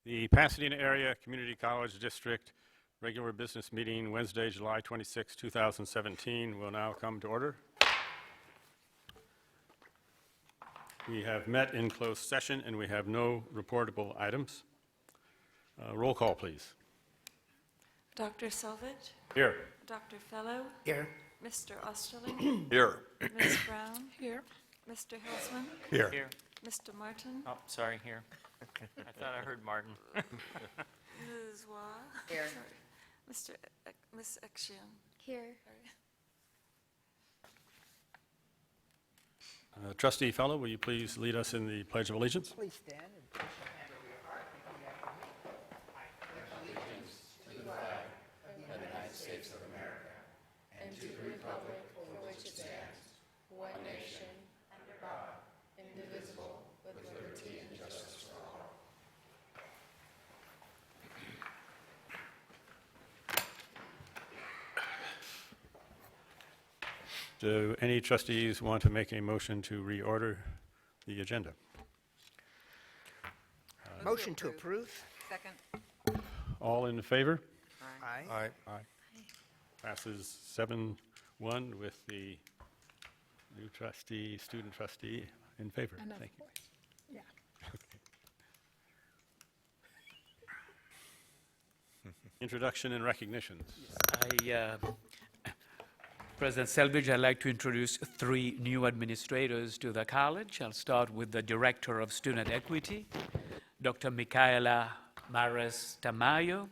The Pasadena Area Community College District regular business meeting Wednesday, July 26, 2017 will now come to order. We have met in closed session and we have no reportable items. Roll call, please. Dr. Selvage? Here. Dr. Fellow? Here. Mr. Osterling? Here. Ms. Brown? Here. Mr. Hilsman? Here. Here. Mr. Martin? Oh, sorry, here. I thought I heard Martin. Ms. Wah? Here. Sorry. Ms. Ekshian? Here. Trustee Fellow, will you please lead us in the Pledge of Allegiance? Please stand and place your hand over your heart. Repeat after me. I pledge allegiance to the flag of the United States of America and to the republic for which it stands, one nation, under God, indivisible, with liberty and justice for all. Do any trustees want to make a motion to reorder the agenda? Motion to approve. Second. All in favor? Aye. Aye. Passes 7-1 with the new trustee, student trustee in favor. Thank you. Yeah. Introduction and recognitions. President Selvage, I'd like to introduce 3 new administrators to the college. I'll start with the Director of Student Equity, Dr. Micaela Mares Tamayo,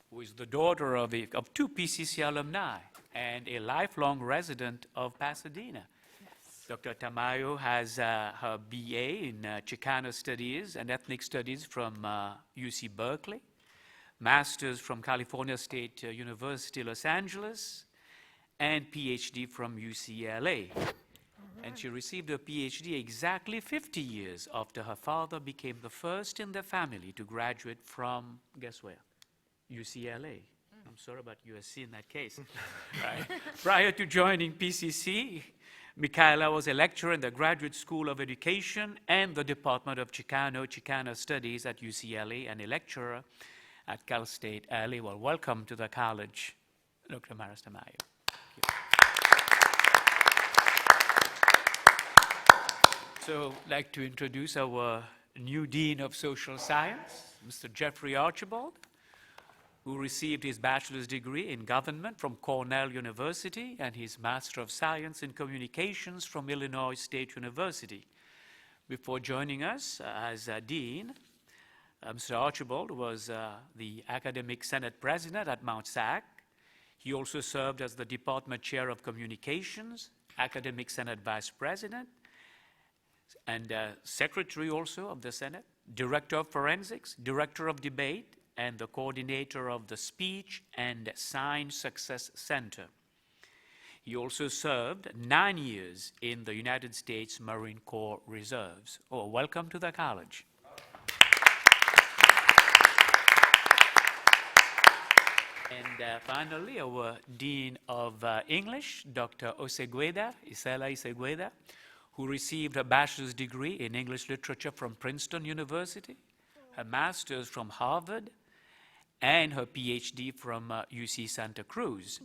who is the daughter of 2 PCC alumni and a lifelong resident of Pasadena. Yes. Dr. Tamayo has her BA in Chicano Studies and Ethnic Studies from UC Berkeley, Master's from California State University, Los Angeles, and PhD from UCLA. And she received her PhD exactly 50 years after her father became the first in the family to graduate from, guess where? UCLA. I'm sorry about USC in that case. Right. Prior to joining PCC, Micaela was a lecturer in the Graduate School of Education and the Department of Chicano Studies at UCLA and a lecturer at Cal State LA. Well, welcome to the college, Dr. Mares Tamayo. So I'd like to introduce our new Dean of Social Science, Mr. Jeffrey Archibald, who received his bachelor's degree in government from Cornell University and his Master of Science in Communications from Illinois State University. Before joining us as Dean, Mr. Archibald was the Academic Senate President at Mount SAC. He also served as the Department Chair of Communications, Academic Senate Vice President, and Secretary also of the Senate, Director of Forensics, Director of Debate, and the coordinator of the Speech and Sign Success Center. He also served 9 years in the United States Marine Corps Reserves. Oh, welcome to the college. And finally, our Dean of English, Dr. Isela Osegueda, who received a bachelor's degree in English literature from Princeton University, her master's from Harvard, and her PhD from UC Santa Cruz.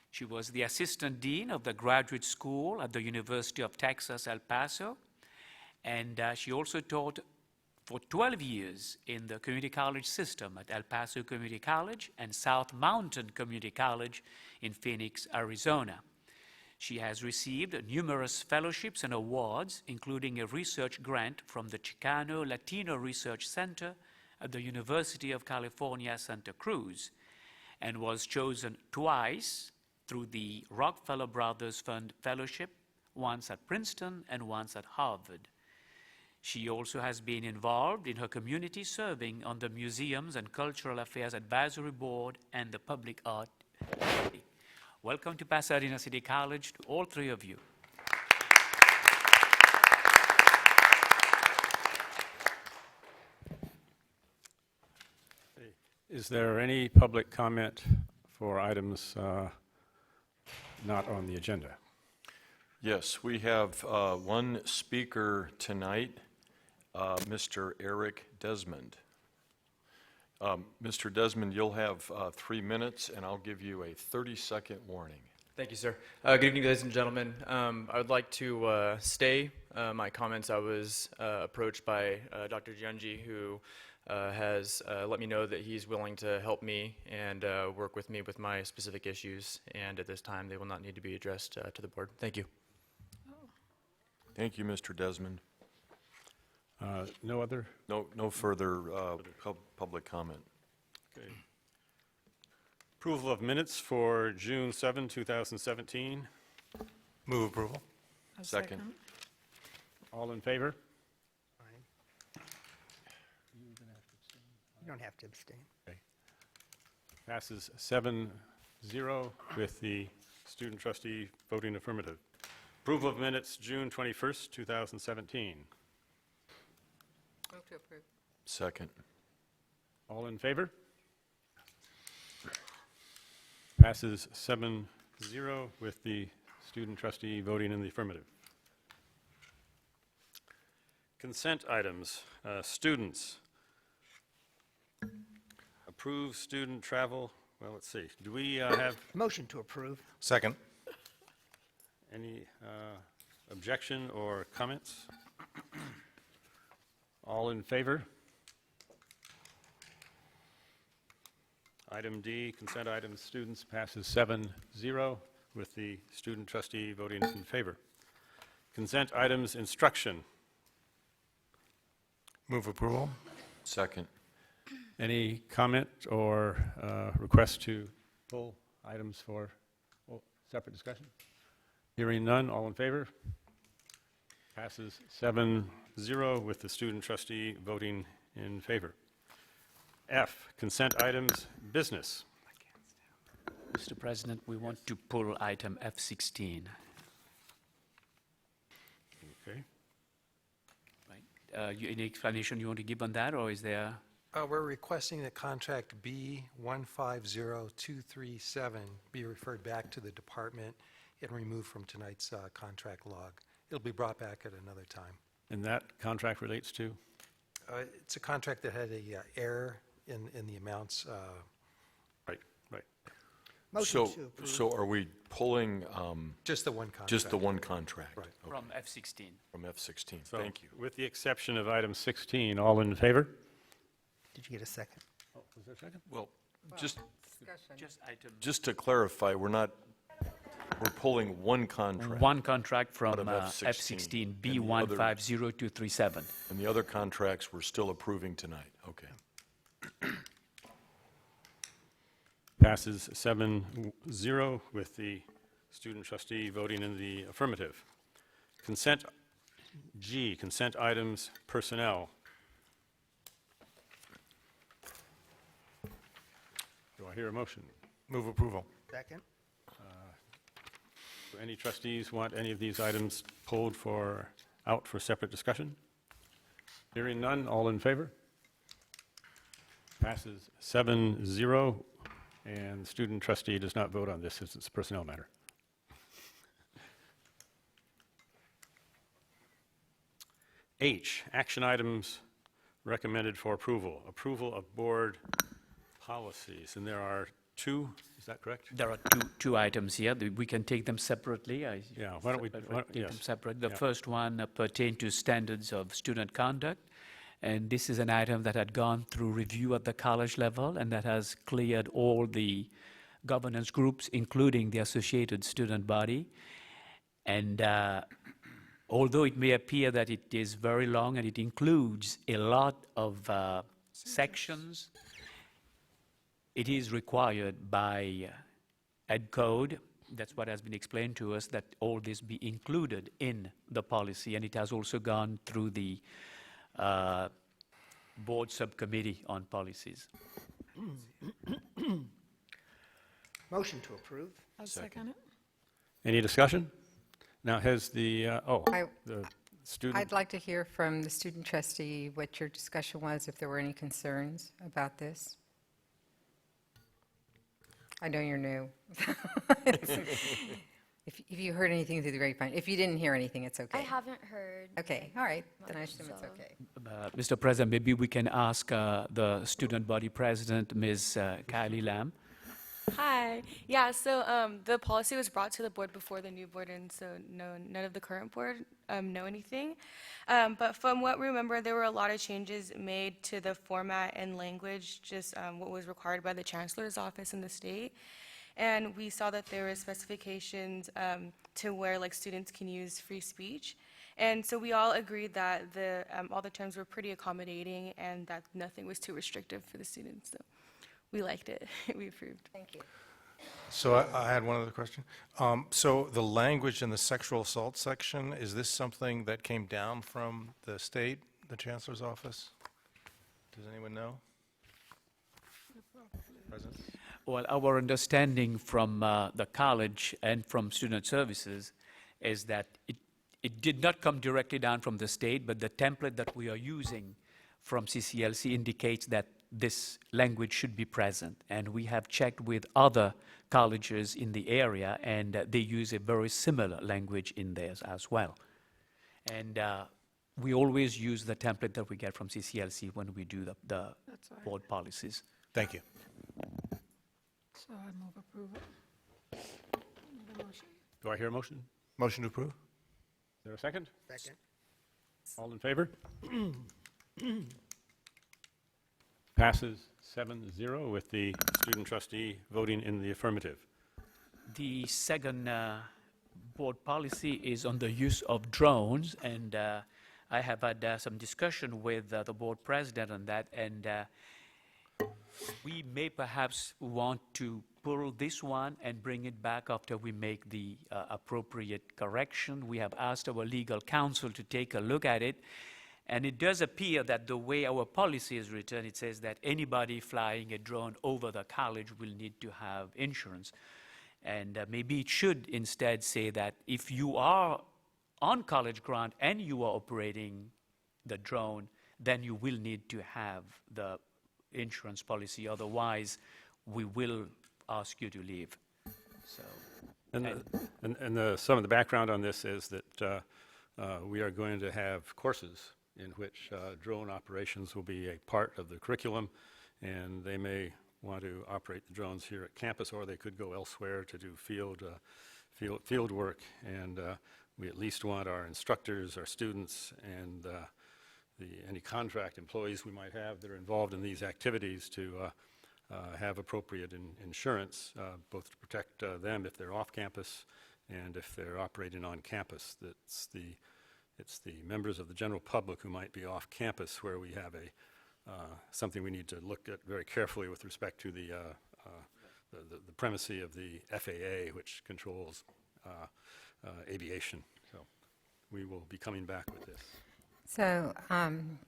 She was the assistant dean of the graduate school at the University of Texas, El Paso, and she also taught for 12 years in the community college system at El Paso Community College and South Mountain Community College in Phoenix, Arizona. She has received numerous fellowships and awards, including a research grant from the Chicano Latino Research Center at the University of California, Santa Cruz, and was chosen twice through the Rockefeller Brothers Fund Fellowship, once at Princeton and once at Harvard. She also has been involved in her community, serving on the Museums and Cultural Affairs Advisory Board and the Public Art Committee. Welcome to Pasadena City College to all 3 of you. Is there any public comment for items not on the agenda? Yes, we have one speaker tonight, Mr. Eric Desmond. Mr. Desmond, you'll have 3 minutes, and I'll give you a 30-second warning. Thank you, sir. Good evening, ladies and gentlemen. I would like to stay my comments. I was approached by Dr. Jianji, who has let me know that he's willing to help me and work with me with my specific issues, and at this time, they will not need to be addressed to the board. Thank you. Thank you, Mr. Desmond. No other? No further public comment. Okay. Approval of minutes for June 7, 2017. Move approval. A Second. All in favor? You don't have to abstain. Passes 7-0 with the student trustee voting affirmative. Approval of minutes, June 21st, 2017. Move to approve. Second. All in favor? Passes 7-0 with the student trustee voting in the affirmative. Consent items, students. Approve student travel, well, let's see, do we have Motion to approve. Second. any objection or comments? All in favor? Item D, consent items, students, passes 7-0 with the student trustee voting in favor. Consent items, instruction. Move approval. Second. Any comment or request to pull items for separate discussion? Hearing none, all in favor? Passes 7-0 with the student trustee voting in favor. F, consent items, business. Mr. President, we want to pull item F16. Okay. Right. Any explanation you want to give on that, or is there? We're requesting that contract B150237 be referred back to the department and removed from tonight's contract log. It'll be brought back at another time. And that contract relates to? It's a contract that had a error in the amounts. Right. Motion to approve. So are we pulling Just the one contract. just the one contract? Right. Okay. From F16. From F16. So, Thank you. with the exception of item 16, all in favor? Did you get a second? Oh, was there a second? Well, just Discussion. Just item. just to clarify, we're pulling one contract. One contract from Out of F16. F16, And the other- B150237. And the other contracts we're still approving tonight. Okay. Passes 7-0 with the student trustee voting in the affirmative. Consent G, consent items, personnel. Do I hear a motion? Move approval. Second. Do any trustees want any of these items pulled out for separate discussion? Hearing none, all in favor? Passes 7-0, and the student trustee does not vote on this as it's a personnel matter. H, action items recommended for approval. Approval of board policies, and there are two, is that correct? There are two items here. We can take them separately. Yeah, why don't we, Take them yes. separate. The Yeah. first one pertains to standards of student conduct. And this is an item that had gone through review at the college level and that has cleared all the governance groups, including the associated student body. And although it may appear that it is very long and it includes a lot of sections, it is required by Ed Code. That's what has been explained to us, that all this be included in the policy. And it has also gone through the board subcommittee on policies. Motion to approve. I'll second it. Any discussion? Now, has the, I- the student, I'd like to hear from the student trustee what your discussion was, if there were any concerns about this. I know you're new. If you heard anything through the grapevine, if you didn't hear anything, it's okay. I haven't heard. Okay, all right, then I much, assume it's so- okay. Mr. President, maybe we can ask the student body president, Ms. Kylie Lamb. Hi. Yeah, so the policy was brought to the board before the new board, and so none of the current board know anything. But from what we remember, there were a lot of changes made to the format and language, just what was required by the chancellor's office in the state. And we saw that there were specifications to where like students can use free speech. And so we all agreed that all the terms were pretty accommodating and that nothing was too restrictive for the students. So we liked it. We approved. Thank you. So I had one other question. So the language in the sexual assault section, is this something that came down from the state, the chancellor's office? Does anyone know? President? Well, our understanding from the college and from student services is that it did not come directly down from the state, but the template that we are using from CCLC indicates that this language should be present. And we have checked with other colleges in the area, and they use a very similar language in theirs as well. And we always use the template that we get from CCLC when we do the board policies. Thank you. So I move approval. The motion. Do I hear a motion? Motion to approve? Is there a second? Second. All in favor? Passes 7-0 with the student trustee voting in the affirmative. The second board policy is on the use of drones, and I have had some discussion with the board president on that, and we may perhaps want to pull this one and bring it back after we make the appropriate correction. We have asked our legal counsel to take a look at it, and it does appear that the way our policy is written, it says that anybody flying a drone over the college will need to have insurance. And maybe it should instead say that if you are on college ground and you are operating the drone, then you will need to have the insurance policy. Otherwise, we will ask you to leave. So, Some of the background on this is that we are going to have courses in which drone operations will be a part of the curriculum, and they may want to operate the drones here at campus, or they could go elsewhere to do field work. And we at least want our instructors, our students, and any contract employees we might have that are involved in these activities to have appropriate insurance, both to protect them if they're off campus and if they're operating on campus. It's the members of the general public who might be off campus where we have something we need to look at very carefully with respect to the primacy of the FAA, which controls aviation. So we will be coming back with this. So I'm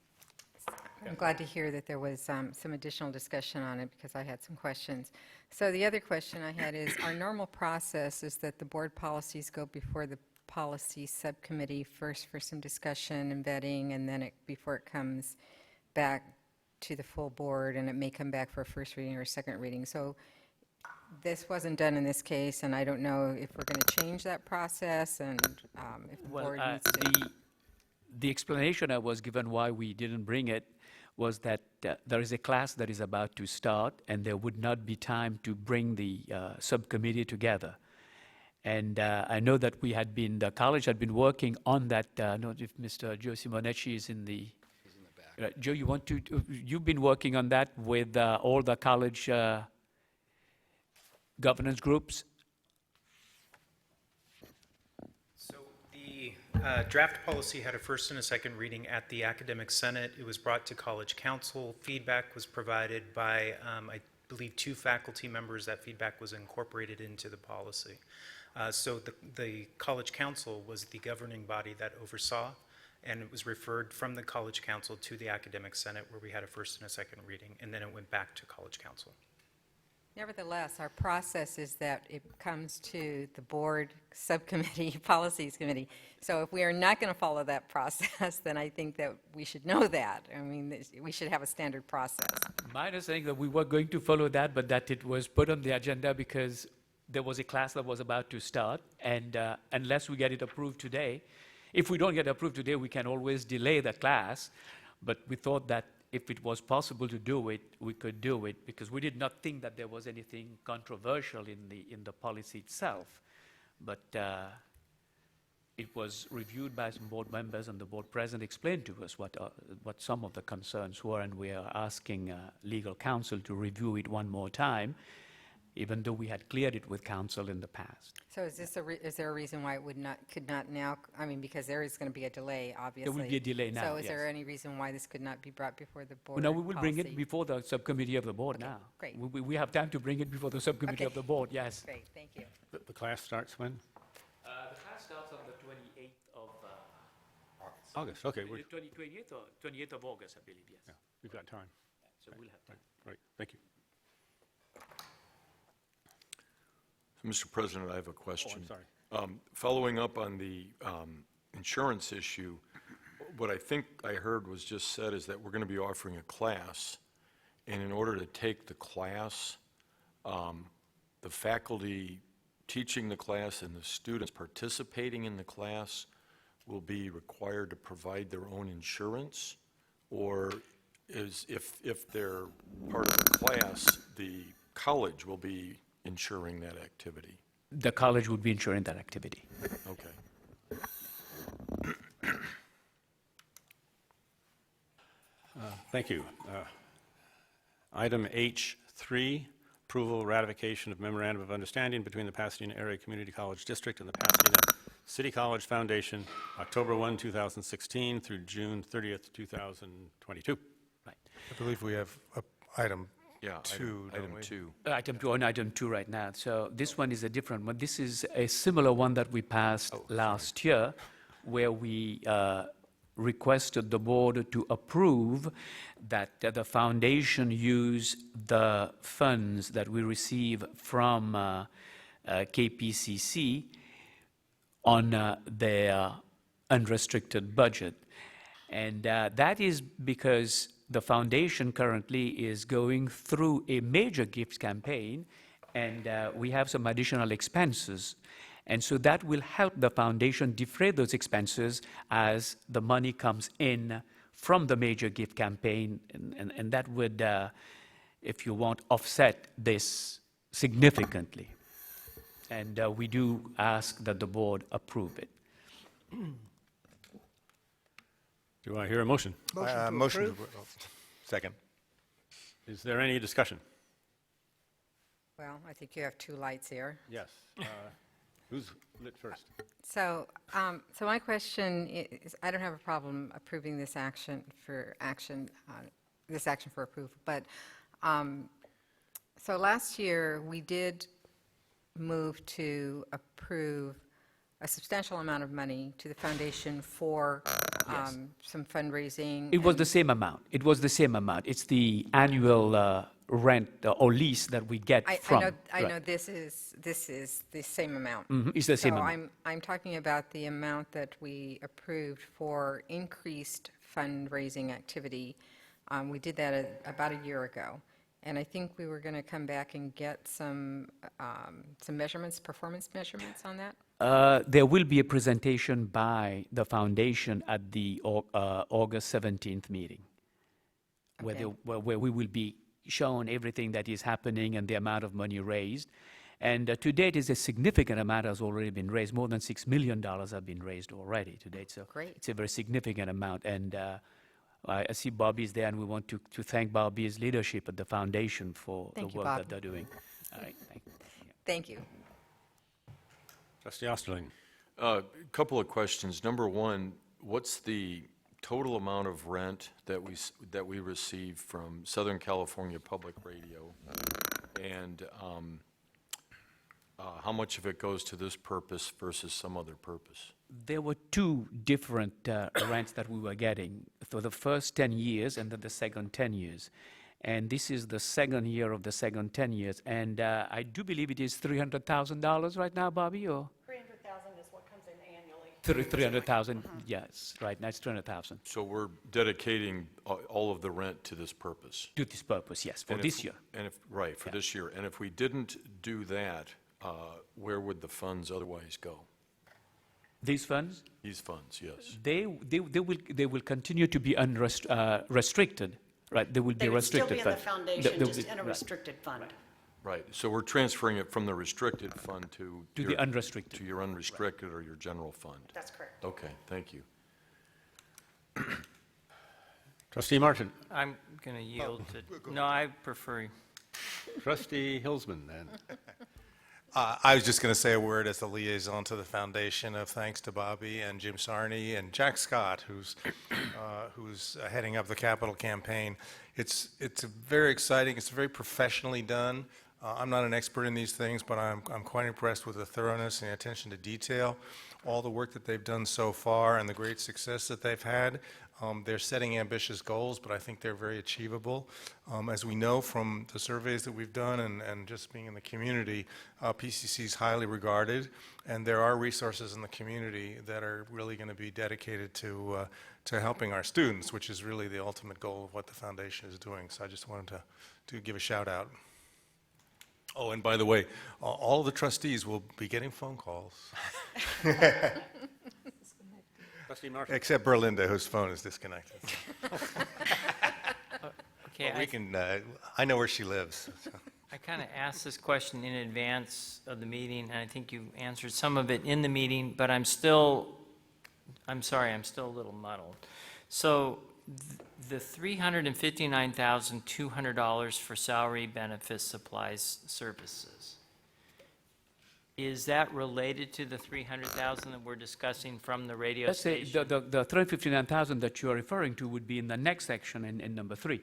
glad to hear that there was some additional discussion on it because I had some questions. So the other question I had is, our normal process is that the board policies go before the policy subcommittee first for some discussion and vetting, and then before it comes back to the full board, and it may come back for a first reading or a second reading. So this wasn't done in this case, and I don't know if we're going to change that process, and if the board needs to. The explanation I was given why we didn't bring it was that there is a class that is about to start, and there would not be time to bring the subcommittee together. And I know that the college had been working on that. I don't know if Mr. Joe Simonetti is in the... He's in the back. Joe, you've been working on that with all the college governance groups? So the draft policy had a first and a second reading at the Academic Senate. It was brought to College Council. Feedback was provided by, I believe, 2 faculty members. That feedback was incorporated into the policy. So the College Council was the governing body that oversaw, and it was referred from the College Council to the Academic Senate, where we had a first and a second reading, and then it went back to College Council. Nevertheless, our process is that it comes to the board subcommittee, policies committee. So if we are not going to follow that process, then I think that we should know that. I mean, we should have a standard process. My understanding that we were going to follow that, but that it was put on the agenda because there was a class that was about to start, and unless we get it approved today, if we don't get approved today, we can always delay the class, but we thought that if it was possible to do it, we could do it, because we did not think that there was anything controversial in the policy itself. But it was reviewed by some board members, and the board president explained to us what some of the concerns were, and we are asking legal counsel to review it one more time, even though we had cleared it with counsel in the past. So is this is there a reason why it could not now, I mean, because there is going to be a delay, obviously. There will be a delay now, So is there yes. any reason why this could not be brought before the board? Well, no, we will bring it policy? before the subcommittee of the board Okay, now. great. We have time to bring it before the subcommittee of Okay. the board, yes. Great, thank you. The class starts when? The class starts on the 28th of... August, okay, we're, 28th or 28th of August, I believe, yes. yeah, we've got time. So we'll have time. Right, thank you. Mr. President, I have a Oh, question. I'm sorry. Following up on the insurance issue, what I think I heard was just said is that we're going to be offering a class, and in order to take the class, the faculty teaching the class and the students participating in the class will be required to provide their own insurance? Or is, if they're part of the class, the college will be insuring that activity? The college would be insuring that activity. Okay. Thank you. Item H3, approval ratification of memorandum of understanding between the Pasadena Area Community College District and the Pasadena City College Foundation, October 1, 2016 through June 30th, 2022. Right. I believe we have item Yeah, two, don't item we? 2. Item 2, on item 2 right now. So this one is a different one. This is a similar one that we passed last year, where we requested the board to approve that the foundation use the funds that we receive from KPCC on their unrestricted budget. And that is because the foundation currently is going through a major gift campaign, and we have some additional expenses. And so that will help the foundation defray those expenses as the money comes in from the major gift campaign, and that would, if you want, offset this significantly. And we do ask that the board approve it. Do I hear a motion? Motion to approve. Second. Is there any discussion? Well, I think you have two lights here. Yes. Who's lit first? So, so my question is, I don't have a problem approving this action for approval, but, so last year, we did move to approve a substantial amount of money to the foundation for some fundraising. It was and- the same amount. It was the same amount. It's the annual rent or lease that we get from. I know Right. this is the same amount. It's the same So amount. I'm talking about the amount that we approved for increased fundraising activity. We did that about a year ago. And I think we were going to come back and get some measurements, performance measurements on that. There will be a presentation by the foundation at the August 17th meeting, where, Okay. where we will be shown everything that is happening and the amount of money raised. And to date, is a significant amount has already been raised. More than $6 million have been raised already to date. So Great. it's a very significant amount. And I see Bobby's there, and we want to thank Bobby's leadership at the foundation for Thank the you, work Bob. that they're doing. All right, thank you. Thank you. Trustee Osterling. A couple of questions. Number one, what's the total amount of rent that we receive from Southern California Public Radio? And how much of it goes to this purpose versus some other purpose? There were two different rents that we were getting for the first 10 years and then the second 10 years. And this is the second year of the second 10 years. And I do believe it is $300,000 right now, Bobby, or? 300,000 is what comes in annually. 300,000, yes, right now it's 300,000. So we're dedicating all of the rent to this purpose? To this purpose, yes, for And this if- year. And if, right, for Yeah. this year. And if we didn't do that, where would the funds otherwise go? These funds, These funds, yes. they will continue to be restricted, right? They will be They would still restricted be in the funds. foundation, They'll just be- in a right. restricted fund. Right, so we're transferring it from the restricted fund to... To the your- unrestricted. To your unrestricted or your general fund. That's correct. Okay, thank you. Trustee Martin. I'm going to yield to, no, I prefer, Trustee Hilsman, then. I was just going to say a word as the liaison to the foundation of thanks to Bobby and Jim Sarney and Jack Scott, who's heading up the capital campaign. It's very exciting. It's very professionally done. I'm not an expert in these things, but I'm quite impressed with the thoroughness and the attention to detail. All the work that they've done so far and the great success that they've had. They're setting ambitious goals, but I think they're very achievable. As we know from the surveys that we've done and just being in the community, PCC is highly regarded, and there are resources in the community that are really going to be dedicated to helping our students, which is really the ultimate goal of what the foundation is doing. So I just wanted to give a shout out. Oh, and by the way, all of the trustees will be getting phone calls. Trustee Martin. Except Berlinda, whose phone is disconnected. okay, But we can, I know where she lives. so. I kind of asked this question in advance of the meeting, and I think you answered some of it in the meeting, but I'm sorry, I'm still a little muddled. So the $359,200 for salary, benefits, supplies, services, is that related to the $300,000 that we're discussing from the radio Let's say station? the 359,000 that you are referring to would be in the next section in number 3.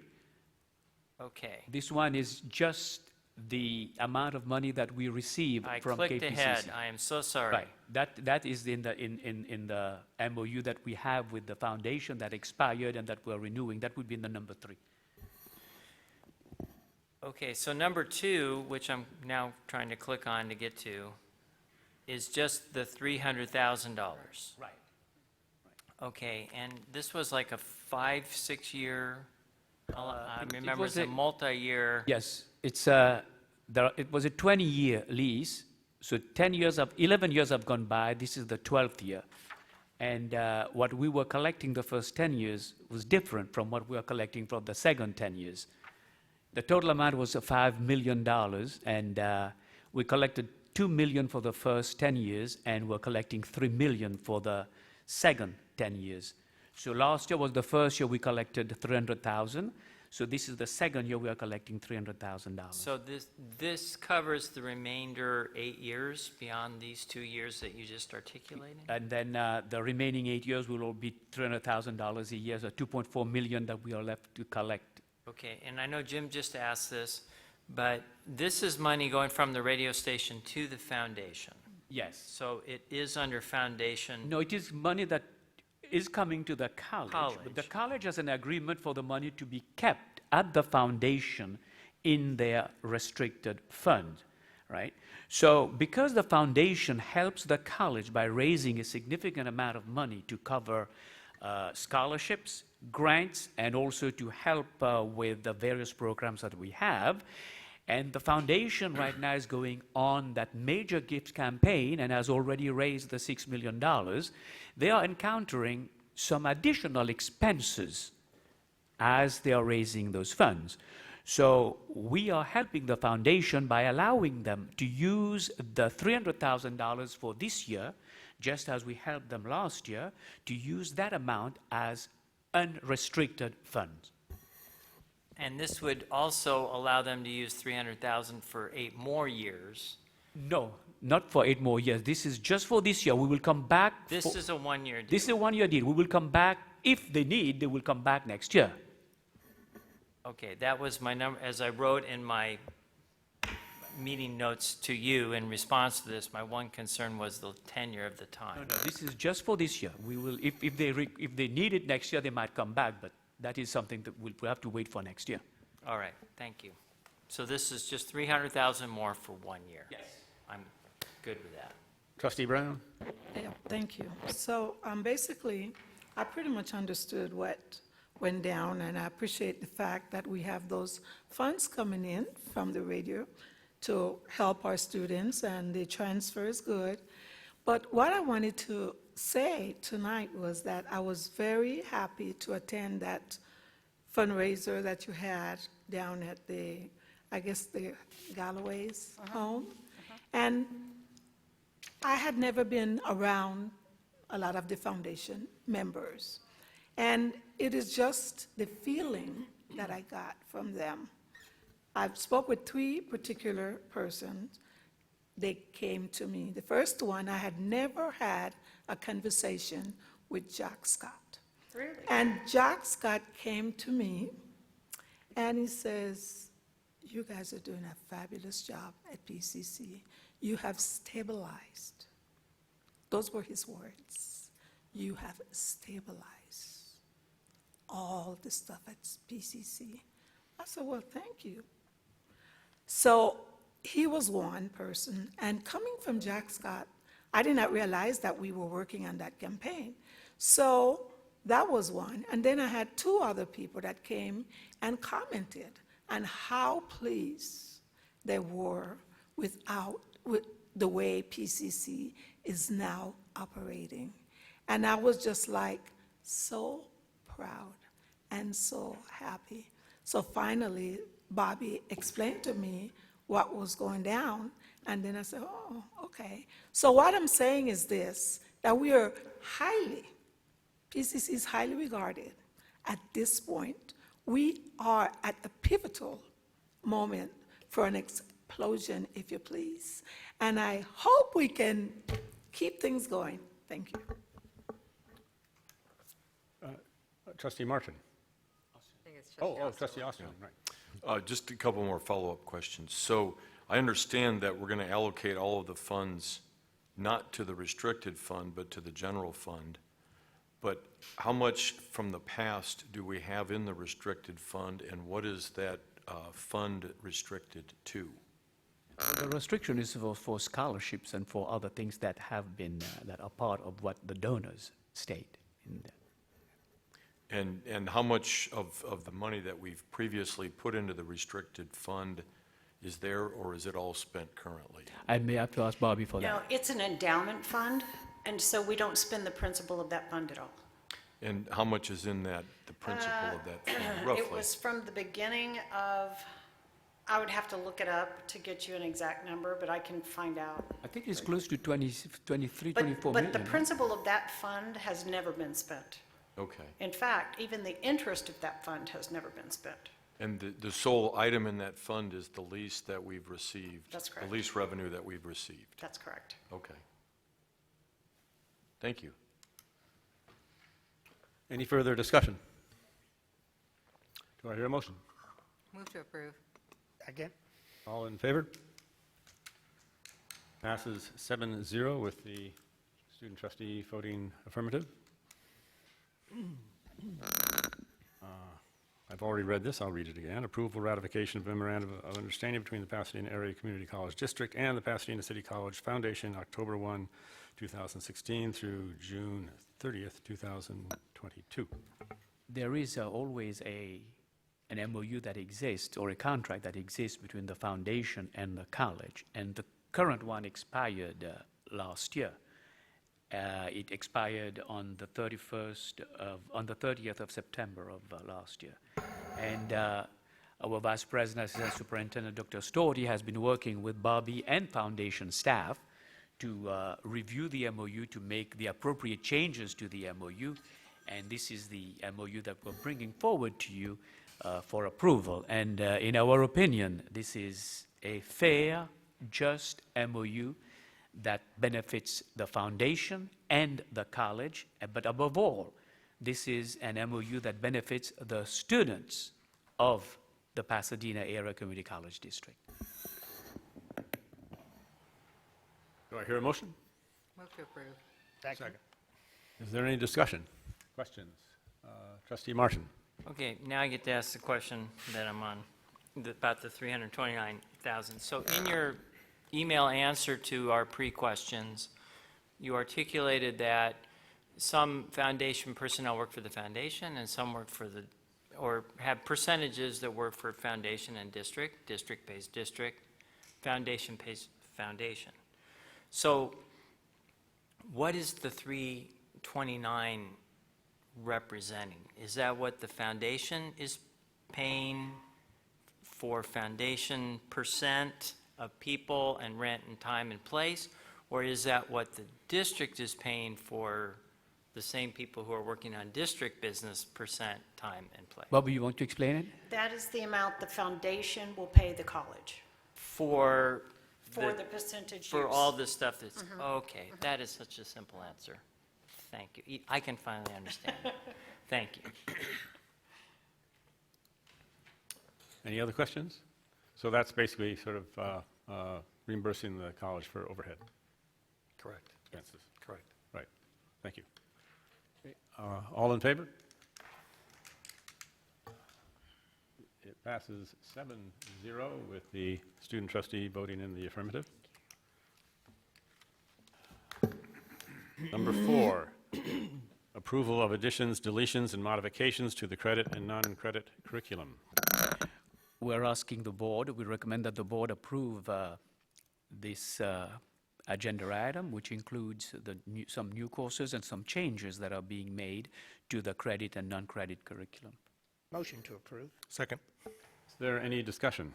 Okay. This one is just the amount of money that we receive I from clicked KPCC. ahead. I am so sorry. Right. That is in the MOU that we have with the foundation that expired and that we're renewing. That would be in the number 3. Okay, so number 2, which I'm now trying to click on to get to, is just the $300,000. Right. Okay, and this was like a 5-6 year, I it remember was it's a multi-year. Yes, it was a 20-year lease, so 11 years have gone by, this is the 12th year. And what we were collecting the first 10 years was different from what we are collecting from the second 10 years. The total amount was $5 million, and we collected $2 million for the first 10 years, and we're collecting $3 million for the second 10 years. So last year was the first year we collected $300,000. So this is the second year we are collecting $300,000. So this covers the remainder 8 years beyond these 2 years that you just articulated? And then the remaining 8 years will all be $300,000 a year, so $2.4 million that we are left to collect. Okay, and I know Jim just asked this, but this is money going from the radio station to the foundation. Yes. So it is under foundation. No, it is money that is coming to the college. But the College. college has an agreement for the money to be kept at the foundation in their restricted fund, right? So because the foundation helps the college by raising a significant amount of money to cover scholarships, grants, and also to help with the various programs that we have. And the foundation right now is going on that major gift campaign and has already raised the $6 million. They are encountering some additional expenses as they are raising those funds. So we are helping the foundation by allowing them to use the $300,000 for this year, just as we helped them last year, to use that amount as unrestricted funds. And this would also allow them to use $300,000 for 8 more years. No, not for 8 more years. This is just for this year. We will come back. This is a 1-year deal. This is a 1-year deal. We will come back. If they need, they will come back next year. Okay, that was my number, as I wrote in my meeting notes to you in response to this, my one concern was the tenure of the time. No, this is just for this year. We will, if they need it next year, they might come back, but that is something that we'll have to wait for next year. All right, thank you. So this is just $300,000 more for 1 year? Yes. I'm good with that. Trustee Brown? Yeah, thank you. So basically, I pretty much understood what went down, and I appreciate the fact that we have those funds coming in from the radio to help our students, and the transfer is good. But what I wanted to say tonight was that I was very happy to attend that fundraiser that you had down at the, I guess, the Galloway's home. And I had never been around a lot of the foundation members. And it is just the feeling that I got from them. I've spoke with 3 particular persons. They came to me. The first one, I had never had a conversation with Jack Scott. Really? And Jack Scott came to me, and he says, "You guys are doing a fabulous job at PCC. You have stabilized." Those were his words. "You have stabilized all the stuff at PCC." I said, "Well, thank you." So he was one person, and coming from Jack Scott, I did not realize that we were working on that campaign. So that was one. And then I had 2 other people that came and commented on how pleased they were with the way PCC is now operating. And I was just like so proud and so happy. So finally, Bobby explained to me what was going down, and then I said, "Oh, okay." So what I'm saying is this, that we are PCC is highly regarded. At this point, we are at a pivotal moment for an explosion, if you please. And I hope we can keep things going. Thank you. Trustee Martin. Oh, Trustee Austin, right. Just a couple more follow-up questions. So I understand that we're going to allocate all of the funds not to the restricted fund, but to the general fund. But how much from the past do we have in the restricted fund, and what is that fund restricted to? The restriction is for scholarships and for other things that have been, that are part of what the donors state in that. And how much of the money that we've previously put into the restricted fund is there, or is it all spent currently? I may have to ask Bobby for No, that. it's an endowment fund, and so we don't spend the principal of that fund at all. And how much is in that, the principal of that fund, roughly? It was from the beginning of, I would have to look it up to get you an exact number, but I can find out. I think it's close to 23, But 24 but million. the principal of that fund has never been spent. Okay. In fact, even the interest of that fund has never been spent. And the sole item in that fund is the lease that we've received? That's correct. The lease revenue that we've received? That's correct. Okay. Thank you. Any further discussion? Do I hear a motion? Move to approve. Second. All in favor? Passes 7-0 with the student trustee voting affirmative. I've already read this, I'll read it again. Approval ratification of memorandum of understanding between the Pasadena Area Community College District and the Pasadena City College Foundation, October 1, 2016 through June 30th, 2022. There is always an MOU that exists, or a contract that exists between the foundation and the college, and the current one expired last year. It expired on the 30th of September of last year. And our Vice President, Assistant Superintendent, Dr. Storti, has been working with Bobby and foundation staff to review the MOU, to make the appropriate changes to the MOU. And this is the MOU that we're bringing forward to you for approval. And in our opinion, this is a fair, just MOU that benefits the foundation and the college, but above all, this is an MOU that benefits the students of the Pasadena Area Community College District. Do I hear a motion? Move to approve. Second. Is there any discussion? Questions? Trustee Martin. Okay, now I get to ask the question that I'm on, about the 329,000. So in your email answer to our pre-questions, you articulated that some foundation personnel work for the foundation and some work for the, or have percentages that work for foundation and district pays district, Foundation pays foundation. So what is the 329 representing? Is that what the foundation is paying for foundation percent of people and rent and time and place? Or is that what the district is paying for the same people who are working on district business percent time and place? Bobby, you want to explain it? That is the amount the foundation will pay the college For for the percentage for use. all the stuff that's, okay, that is such a simple answer. Thank you. I can finally understand. Thank you. Any other questions? So that's basically sort of reimbursing the college for overhead Correct. expenses. Correct. Right. Thank you. Okay, all in favor? It passes 7-0 with the student trustee voting in the affirmative. Number 4, approval of additions, deletions, and modifications to the credit and non-credit curriculum. We're asking the board, we recommend that the board approve this agenda item, which includes some new courses and some changes that are being made to the credit and non-credit curriculum. Motion to approve. Second. Is there any discussion?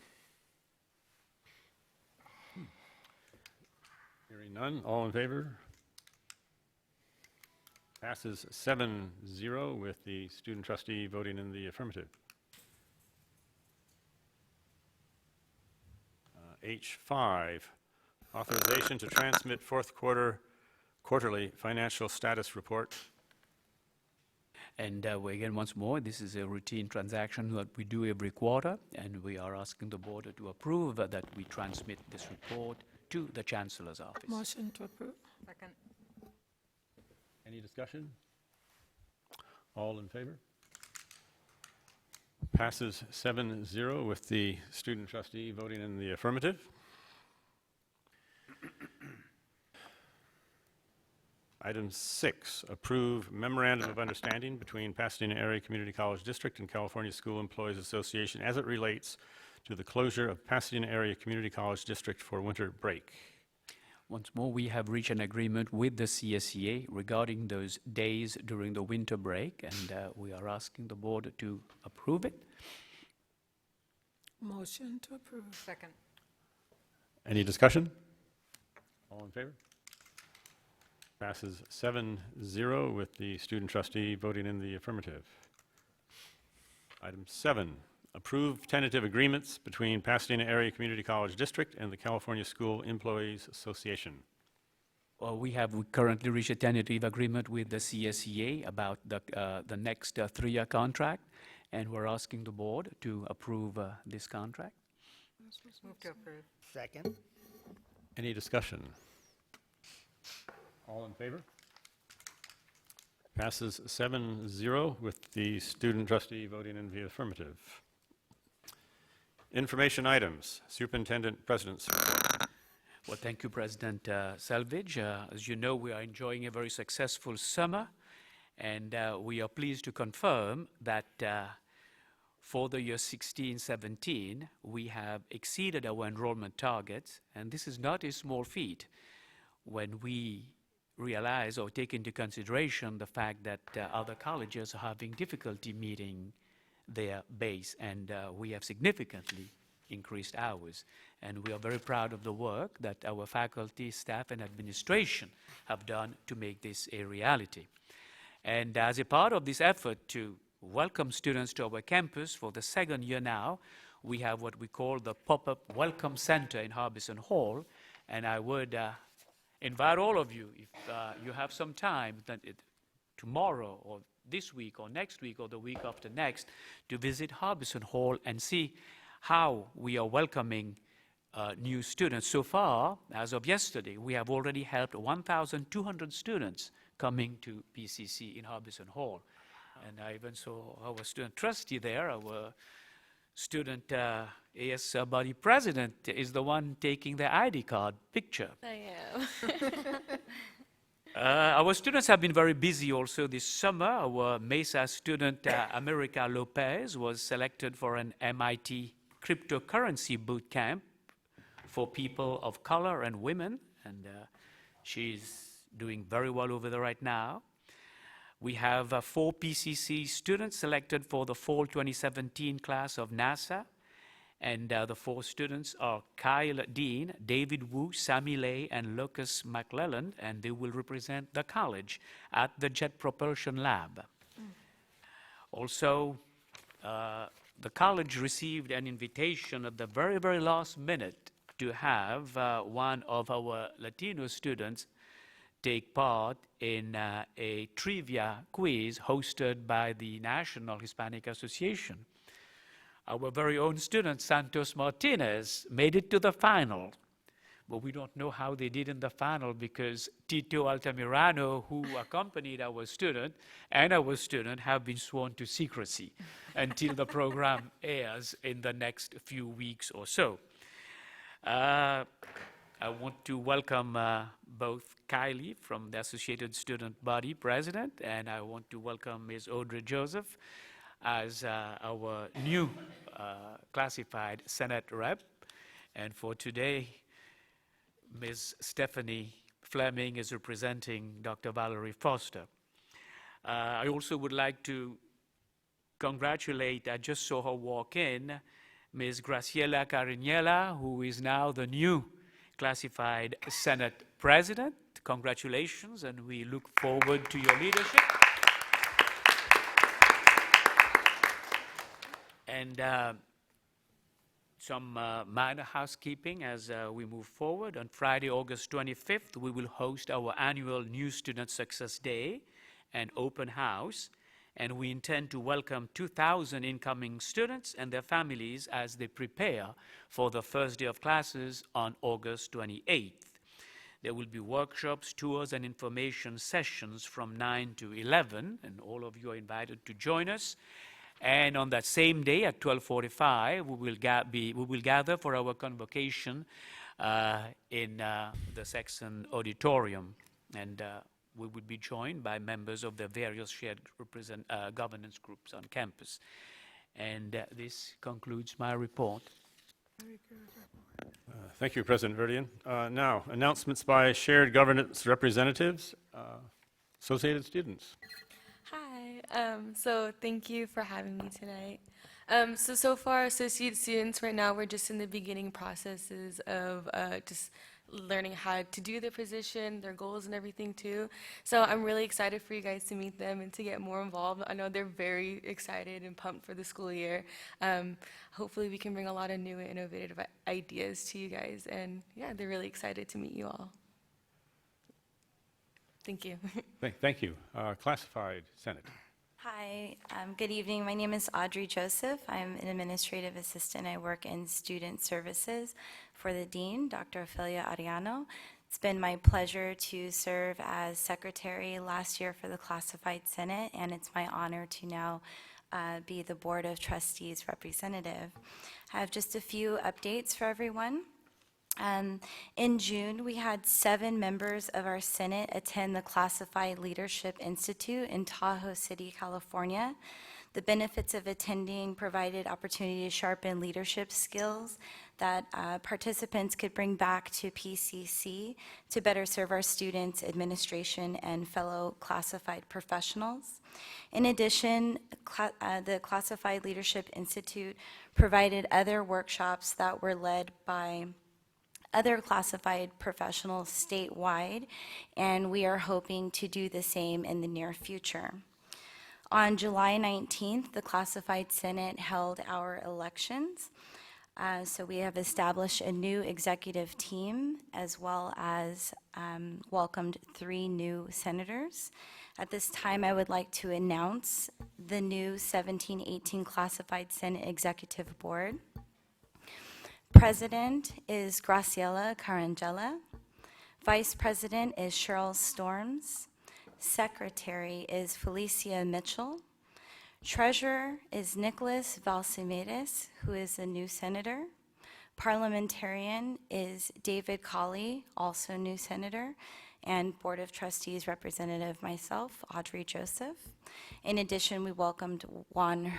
Hearing none, all in favor? Passes 7-0 with the student trustee voting in the affirmative. H5, authorization to transmit fourth quarterly financial status report. And again, once more, this is a routine transaction that we do every quarter, and we are asking the board to approve that we transmit this report to the Chancellor's office. Motion to approve. Any discussion? All in favor? Passes 7-0 with the student trustee voting in the affirmative. Item 6, approve memorandum of understanding between Pasadena Area Community College District and California School Employees Association as it relates to the closure of Pasadena Area Community College District for winter break. Once more, we have reached an agreement with the CSEA regarding those days during the winter break, and we are asking the board to approve it. Motion to approve. Second. Any discussion? All in favor? Passes 7-0 with the student trustee voting in the affirmative. Item 7, approve tentative agreements between Pasadena Area Community College District and the California School Employees Association. We have currently reached a tentative agreement with the CSEA about the next 3-year contract, and we're asking the board to approve this contract. Move to approve. Second. Any discussion? All in favor? Passes 7-0 with the student trustee voting in the affirmative. Information items, Superintendent President's report. Well, thank you, President Selvage. As you know, we are enjoying a very successful summer, and we are pleased to confirm that for the year 16-17, we have exceeded our enrollment targets, and this is not a small feat when we realize or take into consideration the fact that other colleges are having difficulty meeting their base, and we have significantly increased ours. And we are very proud of the work that our faculty, staff, and administration have done to make this a reality. And as a part of this effort to welcome students to our campus for the second year now, we have what we call the Pop-Up Welcome Center in Harbison Hall, and I would invite all of you, if you have some time, tomorrow or this week or next week or the week after next, to visit Harbison Hall and see how we are welcoming new students. So far, as of yesterday, we have already helped 1,200 students coming to PCC in Harbison Hall. And I even saw our student trustee there, our student AS body president is the one taking the ID card picture. I am. Our students have been very busy also this summer. Our Mesa student, America Lopez, was selected for an MIT cryptocurrency boot camp for people of color and women, and she's doing very well over there right now. We have 4 PCC students selected for the fall 2017 class of NASA. And the 4 students are Kyle Dean, David Wu, Sammy Lay, and Lucas McClellan, and they will represent the college at the Jet Propulsion Lab. Also, the college received an invitation at the very, very last minute to have one of our Latino students take part in a trivia quiz hosted by the National Hispanic Association. Our very own student, Santos Martinez, made it to the final. But we don't know how they did in the final because Tito Altamirano, who accompanied our student, and our student have been sworn to secrecy until the program airs in the next few weeks or so. I want to welcome both Kylie from the Associated Student Body President, and I want to welcome Ms. Audrey Joseph as our new classified Senate rep. And for today, Ms. Stephanie Fleming is representing Dr. Valerie Foster. I also would like to congratulate, I just saw her walk in, Ms. Graciela Cariñela, who is now the new classified Senate President. Congratulations, and we look forward to your leadership. And some minor housekeeping as we move forward. On Friday, August 25th, we will host our annual New Student Success Day and open house. And we intend to welcome 2,000 incoming students and their families as they prepare for the first day of classes on August 28th. There will be workshops, tours, and information sessions from 9 to 11, and all of you are invited to join us. And on that same day at 12:45, we will gather for our convocation in the Saxon Auditorium, and we will be joined by members of the various shared governance groups on campus. And this concludes my report. Thank you, President Verdian. Now, announcements by shared governance representatives, Associated Students. Hi, so thank you for having me tonight. So far, associate students right now, we're just in the beginning processes of just learning how to do their position, their goals and everything too. So I'm really excited for you guys to meet them and to get more involved. I know they're very excited and pumped for the school year. Hopefully we can bring a lot of new and innovative ideas to you guys, and yeah, they're really excited to meet you all. Thank you. Thank you. Classified Senate. Hi, good evening. My name is Audrey Joseph. I'm an administrative assistant. I work in student services for the dean, Dr. Ophelia Ariano. It's been my pleasure to serve as secretary last year for the Classified Senate, and it's my honor to now be the Board of Trustees representative. I have just a few updates for everyone. In June, we had 7 members of our Senate attend the Classified Leadership Institute in Tahoe City, California. The benefits of attending provided opportunity to sharpen leadership skills that participants could bring back to PCC to better serve our students, administration, and fellow classified professionals. In addition, the Classified Leadership Institute provided other workshops that were led by other classified professionals statewide, and we are hoping to do the same in the near future. On July 19th, the Classified Senate held our elections. So we have established a new executive team as well as welcomed 3 new senators. At this time, I would like to announce the new 17-18 Classified Senate Executive Board. President is Graciela Carangella. Vice President is Cheryl Storms. Secretary is Felicia Mitchell. Treasurer is Nicholas Valsimedes, who is a new senator. Parliamentarian is David Colley, also new senator. And Board of Trustees representative myself, Audrey Joseph. In addition, we welcomed Juan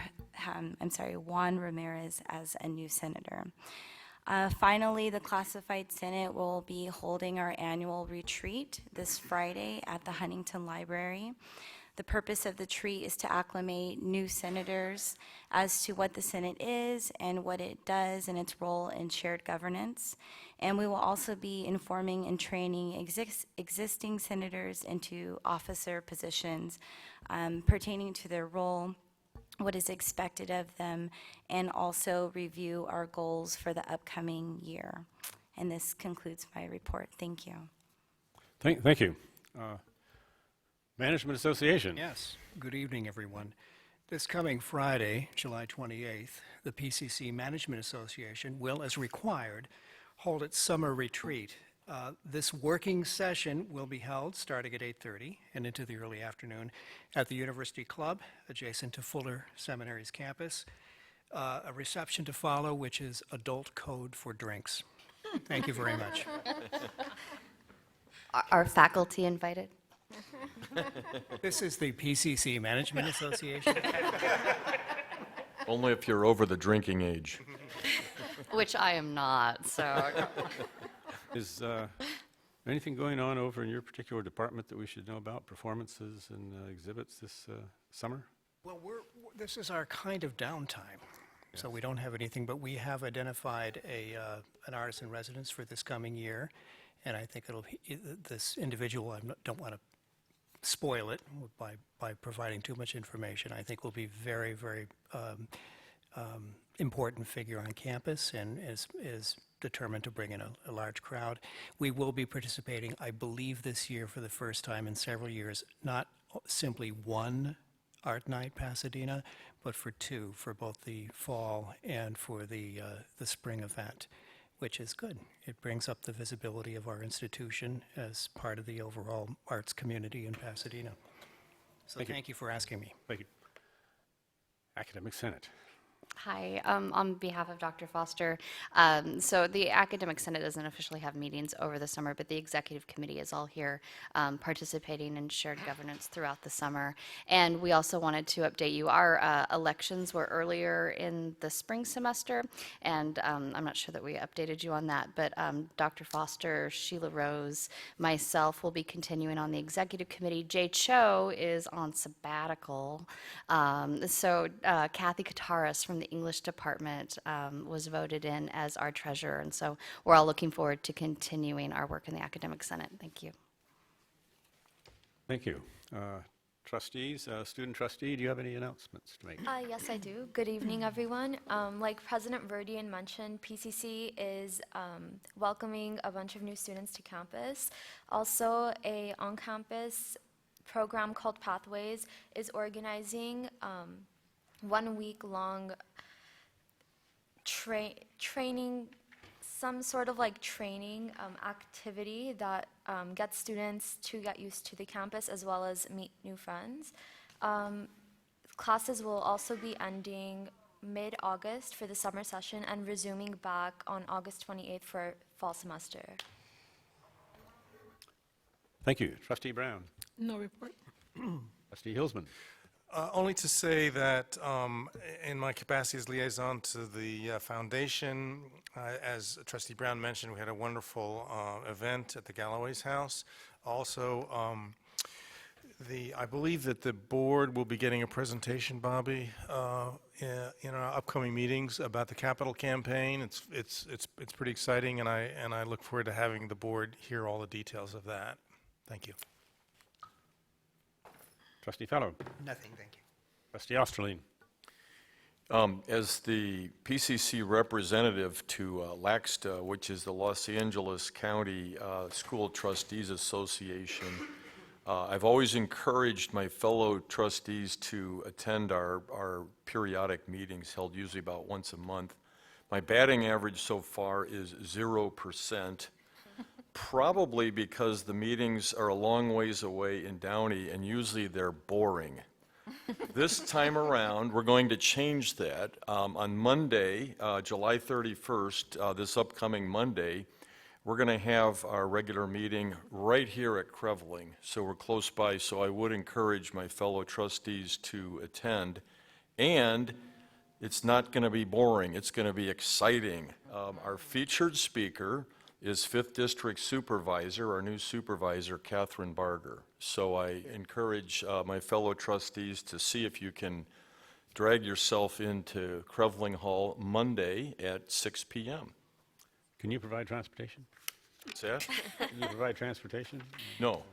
Ramirez as a new senator. Finally, the Classified Senate will be holding our annual retreat this Friday at the Huntington Library. The purpose of the retreat is to acclimate new senators as to what the Senate is and what it does and its role in shared governance. And we will also be informing and training existing senators into officer positions pertaining to their role, what is expected of them, and also review our goals for the upcoming year. And this concludes my report. Thank you. Thank you. Management Association. Yes. Good evening, everyone. This coming Friday, July 28th, the PCC Management Association will, as required, hold its summer retreat. This working session will be held starting at 8:30 and into the early afternoon at the University Club, adjacent to Fuller Seminary's campus. A reception to follow, which is adult code for drinks. Thank you very much. Are faculty invited? This is the PCC Management Association. Only if you're over the drinking age. Which I am not, so. Is anything going on over in your particular department that we should know about, performances and exhibits this summer? Well, this is our kind of downtime, so we don't have anything, but we have identified an artist in residence for this coming year, and I think this individual, don't want to spoil it by providing too much information. I think will be very, very important figure on campus and is determined to bring in a large crowd. We will be participating, I believe, this year for the first time in several years, not simply one Art Night Pasadena, but for two, for both the fall and for the spring event, which is good. It brings up the visibility of our institution as part of the overall arts community in Pasadena. So thank you for asking me. Thank you. Academic Senate. Hi, on behalf of Dr. Foster. So the Academic Senate doesn't officially have meetings over the summer, but the Executive Committee is all here participating in shared governance throughout the summer. And we also wanted to update you. Our elections were earlier in the spring semester, and I'm not sure that we updated you on that, but Dr. Foster, Sheila Rose, myself will be continuing on the Executive Committee. Jay Cho is on sabbatical. So Kathy Kataris from the English department was voted in as our treasurer, and so we're all looking forward to continuing our work in the Academic Senate. Thank you. Thank you. Trustees, student trustee, do you have any announcements to make? Yes, I do. Good evening, everyone. Like President Verdian mentioned, PCC is welcoming a bunch of new students to campus. Also, a on-campus program called Pathways is organizing 1 week long training, some sort of like training activity that gets students to get used to the campus as well as meet new friends. Classes will also be ending mid-August for the summer session and resuming back on August 28th for fall semester. Thank you. Trustee Brown. No report. Trustee Hilsman. Only to say that in my capacity as liaison to the foundation, as Trustee Brown mentioned, we had a wonderful event at the Galloway's house. Also, I believe that the board will be getting a presentation, Bobby, in our upcoming meetings about the capital campaign. It's pretty exciting, and I look forward to having the board hear all the details of that. Thank you. Trustee Fellow. Nothing, thank you. Trustee Osterling. As the PCC representative to LACSTA, which is the Los Angeles County School Trustees Association, I've always encouraged my fellow trustees to attend our periodic meetings held usually about once a month. My batting average so far is 0%. Probably because the meetings are a long ways away in Downey, and usually they're boring. This time around, we're going to change that. On Monday, July 31st, this upcoming Monday, we're going to have our regular meeting right here at Creveling, so we're close by, so I would encourage my fellow trustees to attend. And It's not going to be boring. It's going to be exciting. Our featured speaker is 5th District Supervisor, our new supervisor, Catherine Barger. So I encourage my fellow trustees to see if you can drag yourself into Krevling Hall Monday at 6 p.m. Can you provide transportation? What's that? Can you provide transportation? No,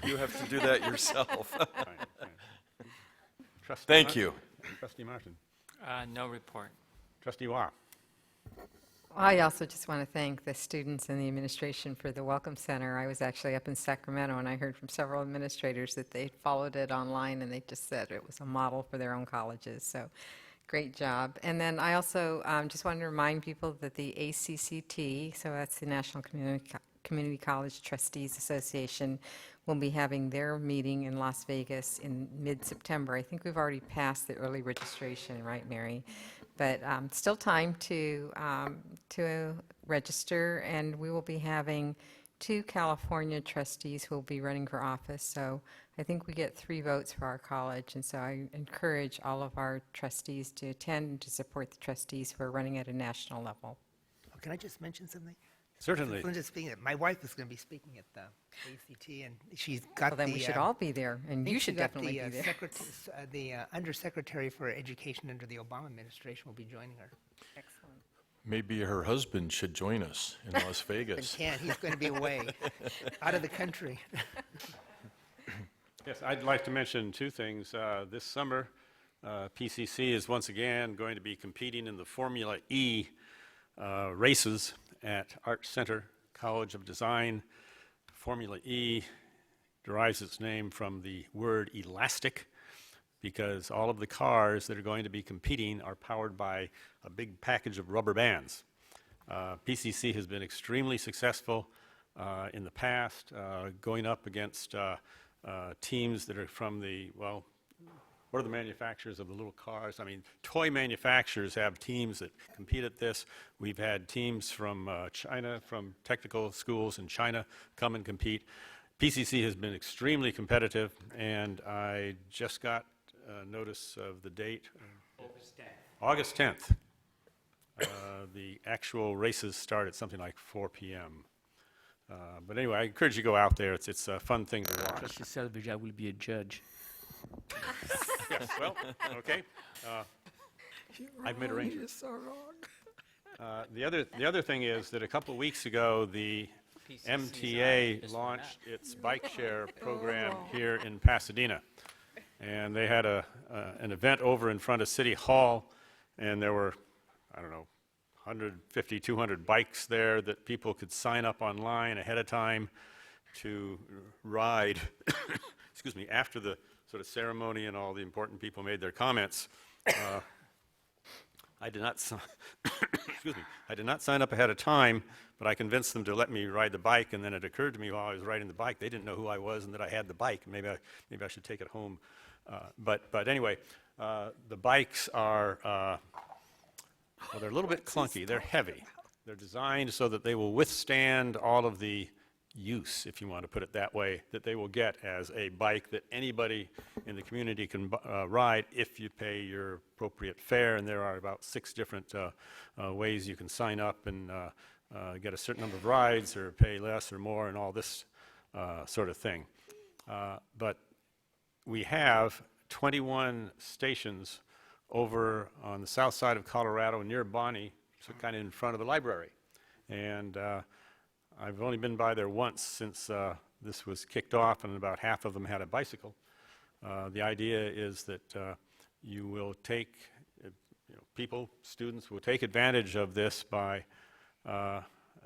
you have to do that yourself. Fine, fine. Trustee Thank Martin? you. Trustee Martin. No report. Trustee Wah. I also just want to thank the students and the administration for the Welcome Center. I was actually up in Sacramento, and I heard from several administrators that they followed it online, and they just said it was a model for their own colleges. So great job. And then I also just wanted to remind people that the ACCT, so that's the National Community College Trustees Association, will be having their meeting in Las Vegas in mid-September. I think we've already passed the early registration, right, Mary? But still time to register, and we will be having 2 California trustees who will be running for office. So I think we get 3 votes for our college, and so I encourage all of our trustees to attend and to support the trustees who are running at a national level. Can I just mention something? Certainly. Linda's speaking. My wife is going to be speaking at the ACT, and she's got Well, then we should all be there, and you should definitely be there. The Undersecretary for Education under the Obama administration will be joining her. Excellent. Maybe her husband should join us in Las But Vegas. he's going to be away, out of the country. Yes, I'd like to mention 2 things. This summer, PCC is once again going to be competing in the Formula E races at Art Center College of Design. Formula E derives its name from the word elastic, because all of the cars that are going to be competing are powered by a big package of rubber bands. PCC has been extremely successful in the past, going up against teams that are from the, well, what are the manufacturers of the little cars? I mean, toy manufacturers have teams that compete at this. We've had teams from China, from technical schools in China, come and compete. PCC has been extremely competitive, and I just got notice of the date. August 10th. The actual races start at something like 4 p.m. But anyway, I encourage you to go out there. It's a fun thing to watch. Trustee Selvage, I will be a judge. Yes, well, okay. I've made arrangements. so wrong. The other thing is that a couple of weeks ago, the MTA launched its bike share program here in Pasadena. And they had an event over in front of City Hall, and there were, I don't know, 150, 200 bikes there that people could sign up online ahead of time to ride, excuse me, after the sort of ceremony and all the important people made their comments. I did not, excuse me, I did not sign up ahead of time, but I convinced them to let me ride the bike, and then it occurred to me while I was riding the bike, they didn't know who I was and that I had the bike. Maybe I should take it home. But anyway, the bikes are, well, they're a little bit clunky. They're heavy. They're designed so that they will withstand all of the use, if you want to put it that way, that they will get as a bike that anybody in the community can ride if you pay your appropriate fare. And there are about 6 different ways you can sign up and get a certain number of rides or pay less or more and all this sort of thing. But we have 21 stations over on the south side of Colorado near Bonnie, so kind of in front of the library. And I've only been by there once since this was kicked off, and about half of them had a bicycle. The idea is that you will take, people, students will take advantage of this by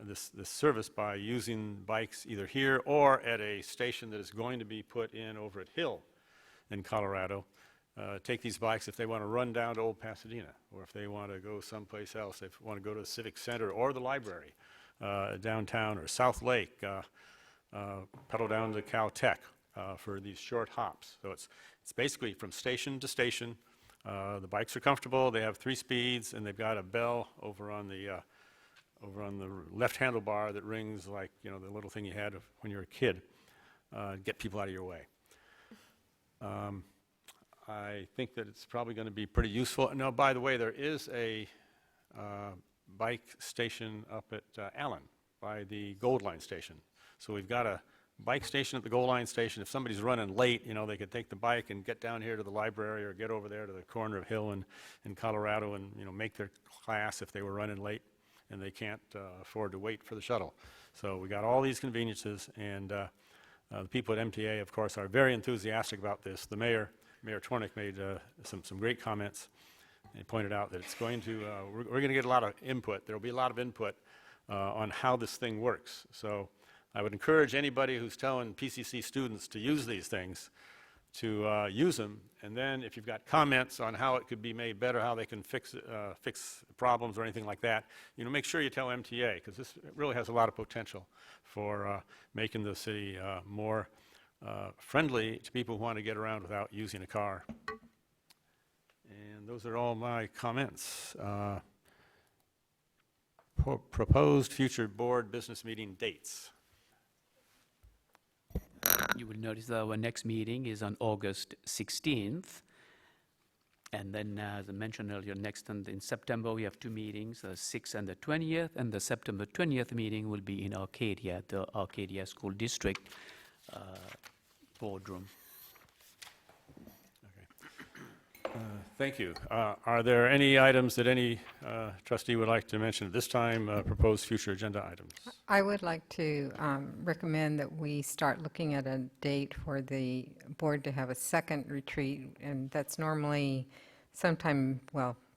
this service by using bikes either here or at a station that is going to be put in over at Hill in Colorado. Take these bikes if they want to run down to Old Pasadena, or if they want to go someplace else, if they want to go to the Civic Center or the library downtown, or South Lake, pedal down to Caltech for these short hops. So it's basically from station to station. The bikes are comfortable. They have 3 speeds, and they've got a bell over on the left handlebar that rings like the little thing you had when you were a kid. Get people out of your way. I think that it's probably going to be pretty useful. No, by the way, there is a bike station up at Allen by the Gold Line station. So we've got a bike station at the Gold Line station. If somebody's running late, they could take the bike and get down here to the library or get over there to the corner of Hill in Colorado and, make their class if they were running late and they can't afford to wait for the shuttle. So we got all these conveniences, and the people at MTA, of course, are very enthusiastic about this. The Mayor Twarnick made some great comments. He pointed out that it's going to, we're going to get a lot of input. There will be a lot of input on how this thing works. So I would encourage anybody who's telling PCC students to use these things to use them. And then if you've got comments on how it could be made better, how they can fix problems or anything like that, make sure you tell MTA, because this really has a lot of potential for making the city more friendly to people who want to get around without using a car. And those are all my comments. Proposed future board business meeting dates. You will notice that our next meeting is on August 16th. And then, as I mentioned earlier, in September, we have two meetings, the 6th and the 20th. And the September 20th meeting will be in Arcadia, the Arcadia School District boardroom. Thank you. Are there any items that any trustee would like to mention at this time, proposed future agenda items? I would like to recommend that we start looking at a date for the board to have a second retreat, and that's normally sometime,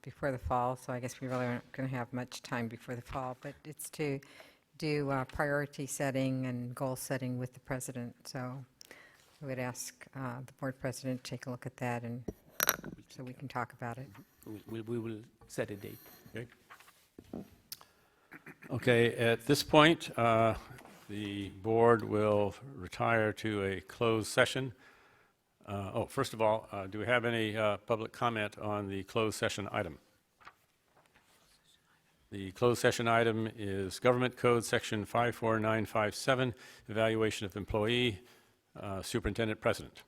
before the fall, so I guess we really aren't going to have much time before the fall, but it's to do priority setting and goal setting with the president. So I would ask the board president to take a look at that, and so we can talk about it. We will set a date. Okay. Okay, at this point, the board will retire to a closed session. First of all, do we have any public comment on the closed session item? The closed session item is Government Code Section 54957, Evaluation of Employee, Superintendent President.